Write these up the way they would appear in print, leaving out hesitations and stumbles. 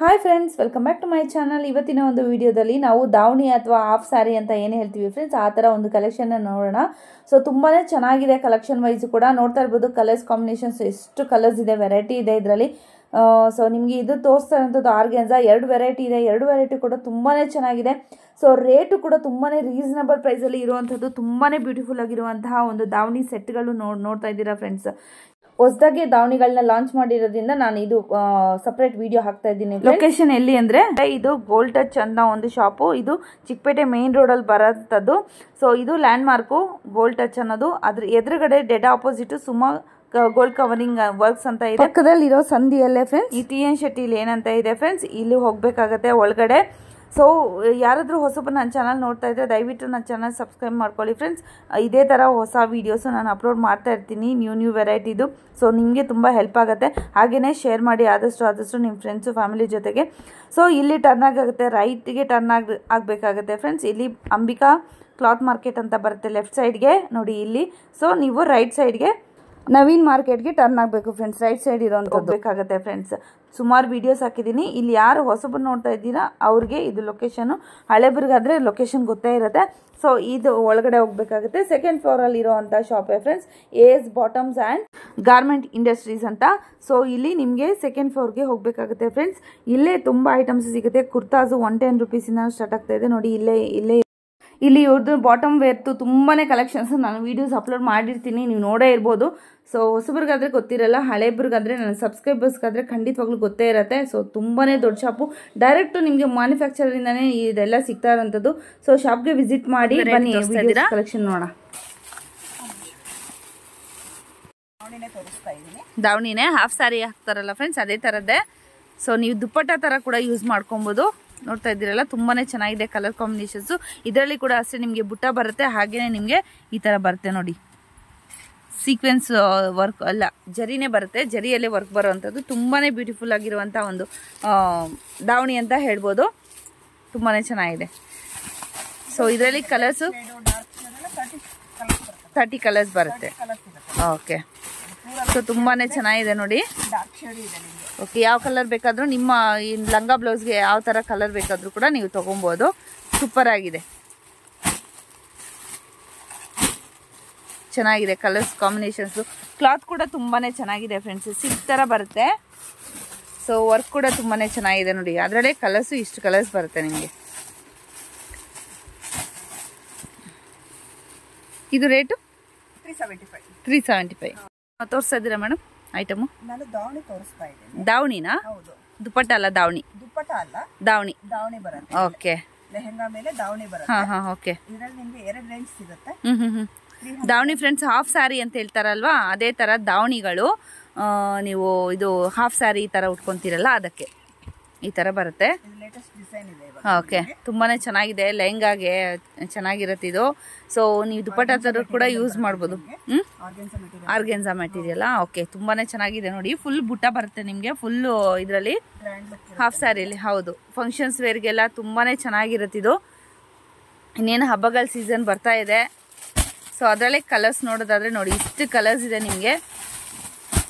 Hi friends, welcome back to my channel. ಇವತ್ತಿನ ಒಂದು ವಿಡಿಯೋದಲ್ಲಿ ನಾವು ದಾವಣಿ ಅಥವಾ ಹಾಫ್ ಸ್ಯಾರಿ ಅಂತ ಏನು ಹೇಳ್ತೀವಿ ಫ್ರೆಂಡ್ಸ್, ಆ ಥರ ಒಂದು ಕಲೆಕ್ಷನ್ ನೋಡೋಣ. ಸೊ ತುಂಬಾ ಚೆನ್ನಾಗಿದೆ ಕಲೆಕ್ಷನ್ ವೈಸ್ ಕೂಡ. ನೋಡ್ತಾ ಇರ್ಬೋದು ಕಲರ್ಸ್ ಕಾಂಬಿನೇಷನ್ಸ್ ಎಷ್ಟು ಕಲರ್ಸ್ ಇದೆ, ವೆರೈಟಿ ಇದೆ ಇದರಲ್ಲಿ. ಸೊ ನಿಮಗೆ ಇದು ತೋರಿಸ್ತಾ ಇರೋಂಥದ್ದು ಆರ್ಗೆನ್ಸಾ. ಎರಡು ವೆರೈಟಿ ಇದೆ, ಎರಡು ವೆರೈಟಿ ಕೂಡ ತುಂಬಾ ಚೆನ್ನಾಗಿದೆ. ಸೊ ರೇಟು ಕೂಡ ತುಂಬಾ ರೀಸನಬಲ್ ಪ್ರೈಸಲ್ಲಿ ಇರುವಂಥದ್ದು, ತುಂಬಾ ಬ್ಯೂಟಿಫುಲ್ ಆಗಿರುವಂತಹ ಒಂದು ದಾವಣಿ ಸೆಟ್ಗಳು ನೋಡ್ತಾ ಇದ್ದೀರಾ ಫ್ರೆಂಡ್ಸ್. ಹೊಸದಾಗಿ ದಾವಣಿಗಳನ್ನ ಲಾಂಚ್ ಮಾಡಿರೋದ್ರಿಂದ ನಾನು ಇದು ಸಪರೇಟ್ ವಿಡಿಯೋ ಹಾಕ್ತಾ ಇದ್ದೀನಿ. ಲೊಕೇಶನ್ ಎಲ್ಲಿ ಅಂದ್ರೆ ಇದು ಗೋಲ್ಡ್ ಟಚ್ ಅನ್ನೋ ಒಂದು ಶಾಪು. ಇದು ಚಿಕ್ಕಪೇಟೆ ಮೇನ್ ರೋಡ್ ಅಲ್ಲಿ ಬರೋಂಥದ್ದು. ಸೊ ಇದು ಲ್ಯಾಂಡ್ ಮಾರ್ಕು ಗೋಲ್ಡ್ ಟಚ್ ಅನ್ನೋದು. ಅದ್ರ ಎದುರುಗಡೆ dead opposite Suma gold covering works ಅಂತ ಇದೆ. ಪಕ್ಕದಲ್ಲಿ ಇರೋ ಸಂಧಿಯಲ್ಲೇ ಫ್ರೆಂಡ್ಸ್ ಈ ಟಿ ಎನ್ ಶೆಟ್ಟಿ ಏನಂತ ಇದೆ ಫ್ರೆಂಡ್ಸ್, ಇಲ್ಲಿ ಹೋಗ್ಬೇಕಾಗತ್ತೆ ಒಳಗಡೆ. ಸೊ ಯಾರಾದರೂ ಹೊಸಬ ನನ್ನ ಚಾನಲ್ ನೋಡ್ತಾ ಇದ್ರೆ ದಯವಿಟ್ಟು ನನ್ನ ಚಾನಲ್ ಸಬ್ಸ್ಕ್ರೈಬ್ ಮಾಡ್ಕೊಳ್ಳಿ ಫ್ರೆಂಡ್ಸ್. ಇದೇ ಥರ ಹೊಸ ವೀಡಿಯೋಸು ನಾನು ಅಪ್ಲೋಡ್ ಮಾಡ್ತಾ ಇರ್ತೀನಿ, ನ್ಯೂ ವೆರೈಟಿದು. ಸೊ ನಿಮಗೆ ತುಂಬ ಹೆಲ್ಪ್ ಆಗುತ್ತೆ. ಹಾಗೆಯೇ ಶೇರ್ ಮಾಡಿ ಆದಷ್ಟು ನಿಮ್ಮ ಫ್ರೆಂಡ್ಸು ಫ್ಯಾಮಿಲಿ ಜೊತೆಗೆ. ಸೊ ಇಲ್ಲಿ ಟರ್ನ್ ಆಗುತ್ತೆ, ರೈಟ್ಗೆ ಟರ್ನ್ ಆಗಬೇಕಾಗತ್ತೆ ಫ್ರೆಂಡ್ಸ್. ಇಲ್ಲಿ ಅಂಬಿಕಾ ಕ್ಲಾತ್ ಮಾರ್ಕೆಟ್ ಅಂತ ಬರುತ್ತೆ ಲೆಫ್ಟ್ ಸೈಡ್ಗೆ ನೋಡಿ ಇಲ್ಲಿ. ಸೊ ನೀವು ರೈಟ್ ಸೈಡ್ಗೆ ನವೀನ್ ಮಾರ್ಕೆಟ್ಗೆ ಟರ್ನ್ ಆಗಬೇಕು ಫ್ರೆಂಡ್ಸ್. ರೈಟ್ ಸೈಡ್ ಇರೋಂಥ ಹೋಗ್ಬೇಕಾಗತ್ತೆ ಫ್ರೆಂಡ್ಸ್. ಸುಮಾರು ವೀಡಿಯೋಸ್ ಹಾಕಿದ್ದೀನಿ. ಇಲ್ಲಿ ಯಾರು ಹೊಸಬರು ನೋಡ್ತಾ ಇದ್ದೀರಾ ಅವ್ರಿಗೆ ಇದು ಲೊಕೇಶನು. ಹಳೆಬರಿಗಾದರೆ ಲೊಕೇಶನ್ ಗೊತ್ತೇ ಇರುತ್ತೆ. ಸೊ ಇದು ಒಳಗಡೆ ಹೋಗ್ಬೇಕಾಗುತ್ತೆ. ಸೆಕೆಂಡ್ ಫ್ಲೋರಲ್ಲಿ ಇರೋವಂಥ ಶಾಪೇ friends, S bottoms and garment industries ಅಂತ. ಸೊ ಇಲ್ಲಿ ನಿಮಗೆ ಸೆಕೆಂಡ್ ಫ್ಲೋರ್ಗೆ ಹೋಗಬೇಕಾಗುತ್ತೆ ಫ್ರೆಂಡ್ಸ್. ಇಲ್ಲೇ ತುಂಬ ಐಟಮ್ಸ್ ಸಿಗುತ್ತೆ. ಕುರ್ತಾಸು 110 ರೂಪೀಸಿಂದ ಸ್ಟಾರ್ಟ್ ಆಗ್ತಾ ಇದೆ ನೋಡಿ. ಇಲ್ಲಿ ಇವ್ರದ್ದು ಬಾಟಮ್ ವೇರ್ತು ತುಂಬಾ ಕಲೆಕ್ಷನ್ಸ್ ನಾನು ವೀಡಿಯೋಸ್ ಅಪ್ಲೋಡ್ ಮಾಡಿರ್ತೀನಿ, ನೀವು ನೋಡೇ ಇರ್ಬೋದು. ಸೊ ಹೊಸಬ್ರಿಗಾದ್ರೆ ಗೊತ್ತಿರಲ್ಲ, ಹಳೆಬ್ರಿಗಾದ್ರೆ ನನ್ನ ಸಬ್ಸ್ಕ್ರೈಬರ್ಸ್ಗಾದ್ರೆ ಖಂಡಿತವಾಗ್ಲೂ ಗೊತ್ತೇ ಇರುತ್ತೆ. ಸೊ ತುಂಬಾ ದೊಡ್ಡ ಶಾಪು. ಡೈರೆಕ್ಟು ನಿಮಗೆ ಮ್ಯಾನುಫ್ಯಾಕ್ಚರಿಂದಾನೇ ಇದೆಲ್ಲ ಸಿಗ್ತಾ ಇರೋಂಥದ್ದು. ಸೊ ಶಾಪ್ಗೆ ವಿಸಿಟ್ ಮಾಡಿ ಬನ್ನಿ, ಕಲೆಕ್ಷನ್ ನೋಡೋಣ. ದಾವಣಿನೇ ಹಾಫ್ ಸ್ಯಾರಿ ಹಾಕ್ತಾರಲ್ಲ ಫ್ರೆಂಡ್ಸ್, ಅದೇ ಥರದ್ದೇ. ಸೊ ನೀವು ದುಪ್ಪಟ್ಟ ಥರ ಕೂಡ ಯೂಸ್ ಮಾಡ್ಕೊಬೋದು. ನೋಡ್ತಾ ಇದ್ದೀರಲ್ಲ, ತುಂಬಾ ಚೆನ್ನಾಗಿದೆ ಕಲರ್ ಕಾಂಬಿನೇಷನ್ಸು. ಇದರಲ್ಲಿ ಕೂಡ ಅಷ್ಟೇ ನಿಮಗೆ ಬುಟ್ಟ ಬರುತ್ತೆ, ಹಾಗೆಯೇ ನಿಮಗೆ ಈ ಥರ ಬರುತ್ತೆ ನೋಡಿ. ಸೀಕ್ವೆನ್ಸ್ ವರ್ಕ್ ಅಲ್ಲ, ಜರಿನೇ ಬರುತ್ತೆ, ಜರಿಯಲ್ಲೇ ವರ್ಕ್ ಬರೋವಂಥದ್ದು. ತುಂಬಾ ಬ್ಯೂಟಿಫುಲ್ ಆಗಿರುವಂಥ ಒಂದು ದಾವಣಿ ಅಂತ ಹೇಳ್ಬೋದು. ತುಂಬಾ ಚೆನ್ನಾಗಿದೆ. ಸೊ ಇದರಲ್ಲಿ ಕಲರ್ಸು 30 ಕಲರ್ಸ್ ಬರುತ್ತೆ. ಓಕೆ, ಸೊ ತುಂಬಾ ಚೆನ್ನಾಗಿದೆ ನೋಡಿ. ಓಕೆ, ಯಾವ ಕಲರ್ ಬೇಕಾದರೂ ನಿಮ್ಮ ಈ ಲಂಗ ಬ್ಲೌಸ್ಗೆ ಯಾವ ಥರ ಕಲರ್ ಬೇಕಾದರೂ ಕೂಡ ನೀವು ತೊಗೊಬೋದು. ಸೂಪರ್ ಆಗಿದೆ, ಚೆನ್ನಾಗಿದೆ ಕಲರ್ಸ್ ಕಾಂಬಿನೇಷನ್ಸು. ಕ್ಲಾತ್ ಕೂಡ ತುಂಬಾ ಚೆನ್ನಾಗಿದೆ ಫ್ರೆಂಡ್ಸ್, ಸಿಲ್ಕ್ ಥರ ಬರುತ್ತೆ. ಸೊ ವರ್ಕ್ ಕೂಡ ತುಂಬಾ ಚೆನ್ನಾಗಿದೆ ನೋಡಿ. ಅದರಲ್ಲೇ ಕಲರ್ಸು ಇಷ್ಟು ಕಲರ್ಸ್ ಬರುತ್ತೆ ನಿಮಗೆ. ಇದು ರೇಟು 375. ತೋರಿಸ್ತಾ ಇದ್ದೀರಾ ಮೇಡಮ್ ಐಟಮು? ನಾನು ದಾವಣಿ ತೋರಿಸ್ತಾ ಇದ್ದೀನಿ. ದಾವಣಿನಾ? ಹೌದು. ದುಪ್ಪಟ್ಟ ಅಲ್ಲ, ದಾವಣಿ. ದುಪ್ಪಟ್ಟ ಅಲ್ಲ, ದಾವಣಿ ಬರುತ್ತೆ. ಓಕೆ, ಲೆಹಂಗಾ ಮೇಲೆ ದಾವಣಿ ಬರುತ್ತೆ. ಹಾ ಹಾ ಓಕೆ. ಇದರಲ್ಲಿ ನಿಮಗೆ 2 ರೇಂಜ್ ಸಿಗುತ್ತೆ. ದಾವಣಿ ಫ್ರೆಂಡ್ಸ್ ಹಾಫ್ ಸ್ಯಾರಿ ಅಂತ ಹೇಳ್ತಾರಲ್ವಾ, ಅದೇ ತರ ದಾವಣಿಗಳು. ನೀವು ಇದು ಹಾಫ್ ಸ್ಯಾರಿ ಈ ತರ ಉಟ್ಕೊಂತೀರಲ್ಲ, ಅದಕ್ಕೆ ಈ ತರ ಬರುತ್ತೆ. ಲೇಟೆಸ್ಟ್ ಡಿಸೈನ್ ಇದೆ. ಓಕೆ, ತುಂಬಾನೇ ಚೆನ್ನಾಗಿದೆ. ಲೆಹಂಗಾಗೆ ಚೆನ್ನಾಗಿರುತ್ತೆ ಇದು. ಸೊ ನೀವು ದುಪ್ಪಟ್ಟ ತರ ಕೂಡ ಯೂಸ್ ಮಾಡ್ಬೋದು. Organza material. ಓಕೆ, ತುಂಬಾನೇ ಚೆನ್ನಾಗಿದೆ ನೋಡಿ. ಫುಲ್ ಬುಟ್ಟ ಬರುತ್ತೆ ನಿಮಗೆ, ಫುಲ್ ಇದರಲ್ಲಿ ಹಾಫ್ ಸ್ಯಾರಿಯಲ್ಲಿ. ಹೌದು, ಫಂಕ್ಷನ್ಸ್ ವೇರ್ಗೆಲ್ಲ ತುಂಬಾನೇ ಚೆನ್ನಾಗಿರುತ್ತೆ ಇದು. ಇನ್ನೇನು ಹಬ್ಬಗಳ ಸೀಸನ್ ಬರ್ತಾ ಇದೆ. ಸೊ ಅದರಲ್ಲೇ ಕಲರ್ಸ್ ನೋಡೋದಾದ್ರೆ ನೋಡಿ, ಇಷ್ಟು ಕಲರ್ಸ್ ಇದೆ ನಿಮಗೆ.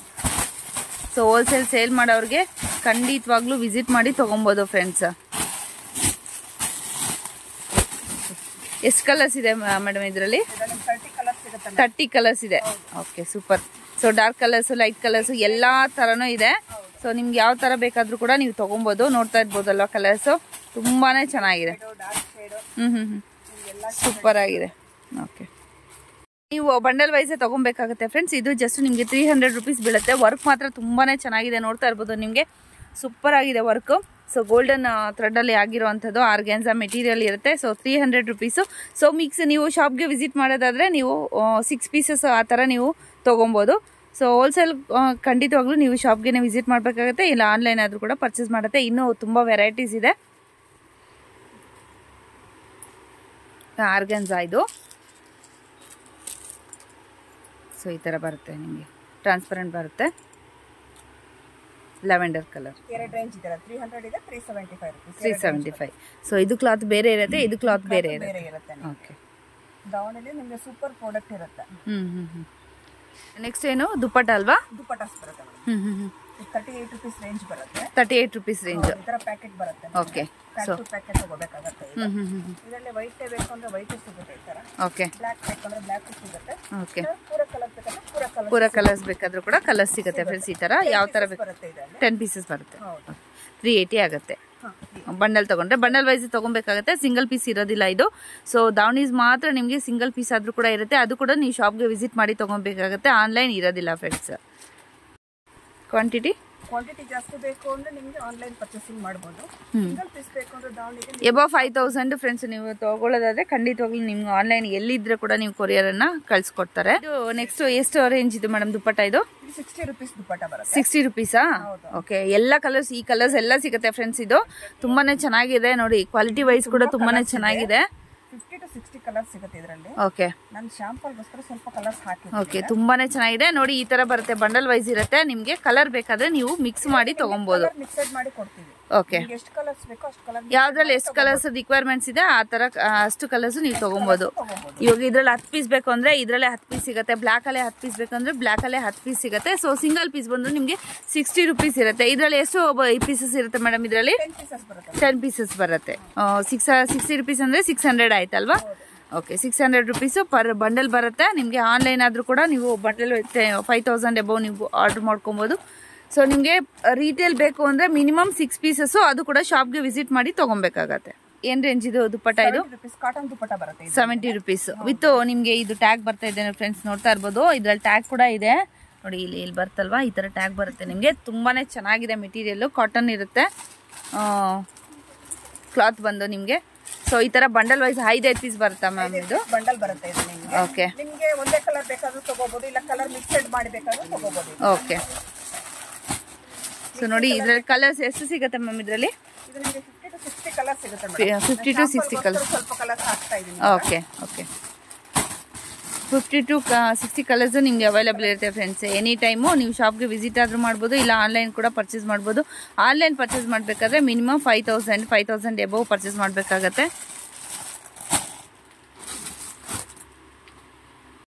ಸೊ ಹೋಲ್ಸೇಲ್ ಸೇಲ್ ಮಾಡೋರಿಗೆ ಖಂಡಿತವಾಗ್ಲೂ ವಿಸಿಟ್ ಮಾಡಿ ತೊಗೊಬೋದು ಫ್ರೆಂಡ್ಸ್. ಎಷ್ಟು ಕಲರ್ಸ್ ಇದೆ ಮೇಡಮ್ ಇದರಲ್ಲಿ? 30 ಕಲರ್ಸ್ ಇದೆ. Okay, super. So dark colours, light colours ಎಲ್ಲ ಥರನೂ ಇದೆ. ಸೊ ನಿಮ್ಗೆ ಯಾವ ಥರ ಬೇಕಾದರೂ ಕೂಡ ನೀವು ತೊಗೊಬೋದು. ನೋಡ್ತಾ ಇರ್ಬೋದಲ್ವ ಕಲರ್ಸು, ತುಂಬಾ ಚೆನ್ನಾಗಿದೆ. ಸೂಪರ್ ಆಗಿದೆ. ಓಕೆ, ನೀವು ಬಂಡಲ್ ವೈಸೇ ತೊಗೊಬೇಕಾಗುತ್ತೆ ಫ್ರೆಂಡ್ಸ್. ಇದು ಜಸ್ಟ್ ನಿಮಗೆ 300 ರೂಪೀಸ್ ಬೀಳುತ್ತೆ. ವರ್ಕ್ ಮಾತ್ರ ತುಂಬಾ ಚೆನ್ನಾಗಿದೆ, ನೋಡ್ತಾ ಇರ್ಬೋದು ನಿಮಗೆ. ಸೂಪರ್ ಆಗಿದೆ ವರ್ಕು. ಸೊ ಗೋಲ್ಡನ್ ಥ್ರೆಡ್ಡಲ್ಲಿ ಆಗಿರುವಂಥದ್ದು ಆರ್ಗ್ಯಾನ್ಸಾ ಮೆಟೀರಿಯಲ್ ಇರುತ್ತೆ. So 300 rupees. ಸೊ ಮಿಕ್ಸ್ ನೀವು ಶಾಪ್ಗೆ ವಿಸಿಟ್ ಮಾಡೋದಾದರೆ ನೀವು 6 ಪೀಸಸ್ ಆ ಥರ ನೀವು ತೊಗೊಬೋದು. ಸೊ ಹೋಲ್ಸೇಲ್ ಖಂಡಿತವಾಗ್ಲೂ ನೀವು ಶಾಪ್ಗೆ ವಿಸಿಟ್ ಮಾಡಬೇಕಾಗುತ್ತೆ, ಇಲ್ಲ ಆನ್ಲೈನ್ ಆದರೂ ಕೂಡ ಪರ್ಚೇಸ್ ಮಾಡುತ್ತೆ. ಇನ್ನೂ ತುಂಬ ವೆರೈಟೀಸ್ ಇದೆ. ಆರ್ಗ್ಯಾನ್ಸಾ ಇದು. ಸೊ ಈ ಥರ ಬರುತ್ತೆ ನಿಮಗೆ, ಟ್ರಾನ್ಸ್ಪರೆಂಟ್ ಬರುತ್ತೆ. Lavender colour. 2 ರೇಂಜ್ ಇದೆ. 300 ಇದೆ, 375 ರೂಪೀಸ್. 375. ಸೊ ಇದು ಕ್ಲಾತ್ ಬೇರೆ ಇರುತ್ತೆ, ಇದು ಕ್ಲಾತ್ ಬೇರೆ ಇರುತ್ತೆ. ಓಕೆ, ದಾವಣಿಲಿ ನಿಮಗೆ ಸೂಪರ್ ಪ್ರಾಡಕ್ಟ್ ಇರುತ್ತೆ. ನೆಕ್ಸ್ಟ್ ಏನು ದುಪ್ಪಟ್ಟ ಅಲ್ವಾ? ದುಪ್ಪಟ್ಟಾಸ್ ಬರುತ್ತೆ. 38 rupees ರೇಂಜ್ ಬರುತ್ತೆ. 38 rupees ರೇಂಜ್. ಈ ತರ ಪ್ಯಾಕೆಟ್ ಬರುತ್ತೆ. ಓಕೆ. ಸೊ ಪ್ಯಾಕೆಟ್ ತಗೋಬೇಕಾಗುತ್ತೆ. ಇದರಲ್ಲಿ ವೈಟ್ ಬೇಕು ಅಂದ್ರೆ ವೈಟ್ ಸಿಗುತ್ತೆ ಈ ತರ. ಓಕೆ. ಬ್ಲಾಕ್ ಬೇಕು ಅಂದ್ರೆ ಬ್ಲಾಕ್ ಸಿಗುತ್ತೆ. ಓಕೆ. ಪೂರ ಕಲರ್ ಬೇಕಂದ್ರೆ ಪೂರ ಕಲರ್ಸ್ ಬೇಕಾದ್ರೂ ಕೂಡ ಕಲರ್ಸ್ ಸಿಗುತ್ತೆ ಫ್ರೆಂಡ್ಸ್. ಈ ತರ ಯಾವ ತರ ಬೇಕು ಬರುತ್ತೆ ಇದರಲ್ಲಿ. 10 ಪೀಸಸ್ ಬರುತ್ತೆ. 380 ಆಗುತ್ತೆ. ಬಂಡಲ್ ತಗೊಂಡ್ರೆ ಬಂಡಲ್ ವೈಸ್ ತಗೊಬೇಕಾಗುತ್ತೆ, ಸಿಂಗಲ್ ಪೀಸ್ ಇರೋದಿಲ್ಲ ಇದು. ಸೊ ದಾವಣೀಸ್ ಮಾತ್ರ ನಿಮಗೆ ಸಿಂಗಲ್ ಪೀಸ್ ಆದ್ರೂ ಕೂಡ ಇರುತ್ತೆ, ಅದು ಕೂಡ ನೀವು ಶಾಪ್ಗೆ ವಿಸಿಟ್ ಮಾಡಿ ತಗೊಬೇಕಾಗುತ್ತೆ, ಆನ್ಲೈನ್ ಇರೋದಿಲ್ಲ ಫ್ರೆಂಡ್ಸ್. ಕ್ವಾಂಟಿಟಿ ಜಾಸ್ತಿ ಬೇಕು ಅಂದ್ರೆ ನಿಮಗೆ ಆನ್ಲೈನ್ ಪರ್ಚೇಸಿಂಗ್ ಮಾಡಬಹುದು. ಸಿಂಗಲ್ ಪೀಸ್ ಬೇಕು ಅಂದ್ರೆ ದಾವಣಿಗೆ ಎಬೋ 5000 ಫ್ರೆಂಡ್ಸ್ ನೀವು ತಗೊಳ್ಳೋದಾದ್ರೆ ಖಂಡಿತವಾಗ್ಲೂ ನಿಮ್ಗೆ ಆನ್ಲೈನ್ ಎಲ್ಲಿದ್ರೆ ಕೂಡ ನೀವು ಕೊರಿಯರ್ ಅನ್ನ ಕಳ್ಸಿಕೊಡ್ತಾರೆ. ಇದು ನೆಕ್ಸ್ಟ್ ಎಷ್ಟು ರೇಂಜ್ ಇದು ಮೇಡಮ್ ದುಪ್ಪಟ್ಟ? ಇದು 60 rupees ದುಪ್ಪಟ್ಟ ಬರುತ್ತೆ. 60 rupees-ಆ? ಓಕೆ. ಎಲ್ಲ ಕಲರ್ಸ್, ಈ ಕಲರ್ಸ್ ಎಲ್ಲ ಸಿಗುತ್ತೆ ಫ್ರೆಂಡ್ಸ್. ಇದು ತುಂಬಾನೇ ಚೆನ್ನಾಗಿದೆ ನೋಡಿ, ಕ್ವಾಲಿಟಿ ವೈಸ್ ಕೂಡ ತುಂಬಾನೇ ಚೆನ್ನಾಗಿದೆ. 50 to 60 ಕಲರ್ಸ್ ಸಿಗುತ್ತೆ ಇದರಲ್ಲಿ. ಓಕೆ. ನಾನು ಶಾಂಪಲ್ಗೋಸ್ಕರ ಸ್ವಲ್ಪ ಕಲರ್ಸ್ ಹಾಕಿದ್ದೀನಿ. ಓಕೆ, ತುಂಬಾನೇ ಚೆನ್ನಾಗಿದೆ ನೋಡಿ. ಈ ತರ ಬರುತ್ತೆ, ಬಂಡಲ್ ವೈಸ್ ಇರುತ್ತೆ. ನಿಮ್ಗೆ ಕಲರ್ ಬೇಕಾದ್ರೆ ನೀವು ಮಿಕ್ಸ್ ಮಾಡಿ ತಗೊಬಹುದು. ಮಿಕ್ಸೆಡ್ ಮಾಡಿ ಕೊಡ್ತೀವಿ. ಓಕೆ. ಎಷ್ಟು ಕಲರ್ಸ್ ಬೇಕೋ ಅಷ್ಟು ಕಲರ್, ಯಾವ್ದ್ರಲ್ಲಿ ಎಷ್ಟು ಕಲರ್ಸ್ ರಿಕ್ವೈರ್ಮೆಂಟ್ಸ್ ಇದೆ ಆ ತರ ಅಷ್ಟು ಕಲರ್ಸ್ ನೀವು ತಗೊಬಹುದು. ಇವಾಗ ಇದ್ರಲ್ಲಿ 10 ಪೀಸ್ ಬೇಕು ಅಂದ್ರೆ ಇದ್ರಲ್ಲೇ 10 ಪೀಸ್ ಸಿಗುತ್ತೆ. ಬ್ಲಾಕ್ ಅಲ್ಲೇ 10 ಪೀಸ್ ಬೇಕಂದ್ರೆ ಬ್ಲಾಕ್ ಅಲ್ಲೇ 10 ಪೀಸ್ ಸಿಗುತ್ತೆ. ಸೊ ಸಿಂಗಲ್ ಪೀಸ್ ಬಂದು ನಿಮ್ಗೆ 60 rupees ಇರುತ್ತೆ. ಇದ್ರಲ್ಲಿ ಎಷ್ಟು ಪೀಸಸ್ ಇರುತ್ತೆ ಮೇಡಮ್? ಇದರಲ್ಲಿ 10 ಪೀಸಸ್ ಬರುತ್ತೆ. 60 rupees ಅಂದ್ರೆ 600 ಆಯ್ತಲ್ವಾ? ಓಕೆ. 600 rupees ಪರ್ ಬಂಡಲ್ ಬರುತ್ತೆ ನಿಮಗೆ. ಆನ್ಲೈನ್ ಆದ್ರೂ ಕೂಡ ನೀವು ಬಂಡಲ್ 5000 ಎಬೋ ನೀವು ಆರ್ಡರ್ ಮಾಡ್ಕೊಬಹುದು. ಸೊ ನಿಮಗೆ ರೀಟೇಲ್ ಬೇಕು ಅಂದ್ರೆ ಮಿನಿಮಮ್ 6 ಪೀಸಸ್, ಅದು ಕೂಡ ಶಾಪ್ಗೆ ವಿಸಿಟ್ ಮಾಡಿ ತಗೊಬೇಕಾಗತ್ತೆ. ಏನ್ ರೇಂಜ್ ಇದು ದುಪ್ಪಟ್ಟ? ಇದು ಕಾಟನ್ ದುಪ್ಪಟ್ಟ ಬರುತ್ತೆ. 70 rupees ವಿತ್ ನಿಮ್ಗೆ ಇದು ಟ್ಯಾಗ್ ಬರ್ತಾ ಇದೆ ಫ್ರೆಂಡ್ಸ್, ನೋಡ್ತಾ ಇರ್ಬೋದು. ಇದ್ರಲ್ಲಿ ಟ್ಯಾಗ್ ಕೂಡ ಇದೆ ನೋಡಿ, ಇಲ್ಲಿ ಬರ್ತಲ್ವಾ, ಈ ತರ ಟ್ಯಾಗ್ ಬರುತ್ತೆ ನಿಮ್ಗೆ. ತುಂಬಾನೇ ಚೆನ್ನಾಗಿದೆ ಮೆಟೀರಿಯಲ್, ಕಾಟನ್ ಇರುತ್ತೆ ಕ್ಲಾತ್ ಬಂದು ನಿಮ್ಗೆ. ಸೊ ಈ ತರ ಬಂಡಲ್ ವೈಸ್ 5 ಪೀಸ್ ಬರುತ್ತಾ ಮ್ಯಾಮ್? ಇದು ಬಂಡಲ್ ಬರುತ್ತೆ ಇದು ನಿಮಗೆ. ಓಕೆ. ನಿಮಗೆ ಒಂದೇ ಕಲರ್ ಬೇಕಾದ್ರೂ ತಗೋಬಹುದು, ಇಲ್ಲ ಕಲರ್ ಮಿಕ್ಸೆಡ್ ಮಾಡಿ ಬೇಕಾದ್ರೂ ತಗೋಬಹುದು. ಓಕೆ. ಸೊ ನೋಡಿ ಇದ್ರಲ್ಲಿ ಕಲರ್ಸ್ ಎಷ್ಟು ಸಿಗುತ್ತೆ ಮ್ಯಾಮ್? ಇದರಲ್ಲಿ 50 to 60 ಕಲರ್ಸ್ ಸಿಗುತ್ತೆ. 50 to 60 ಕಲರ್ಸ್. ಸ್ವಲ್ಪ ಕಲರ್ಸ್ ಹಾಕ್ತಾ ಇದೀನಿ. ಓಕೆ. ಓಕೆ. 50 to 60 ಕಲರ್ಸ್ ನಿಮ್ಗೆ ಅವೈಲೇಬಲ್ ಇರುತ್ತೆ ಫ್ರೆಂಡ್ಸ್. ಎನಿ ಟೈಮು ನೀವು ಶಾಪ್ಗೆ ವಿಸಿಟ್ ಆದ್ರೂ ಮಾಡ್ಬೋದು, ಇಲ್ಲ ಆನ್ಲೈನ್ ಕೂಡ ಪರ್ಚೇಸ್ ಮಾಡ್ಬೋದು. ಆನ್ಲೈನ್ ಪರ್ಚೇಸ್ ಮಾಡಬೇಕಾದ್ರೆ ಮಿನಿಮಮ್ 5000 ಎಬೋ ಪರ್ಚೇಸ್ ಮಾಡಬೇಕಾಗತ್ತೆ.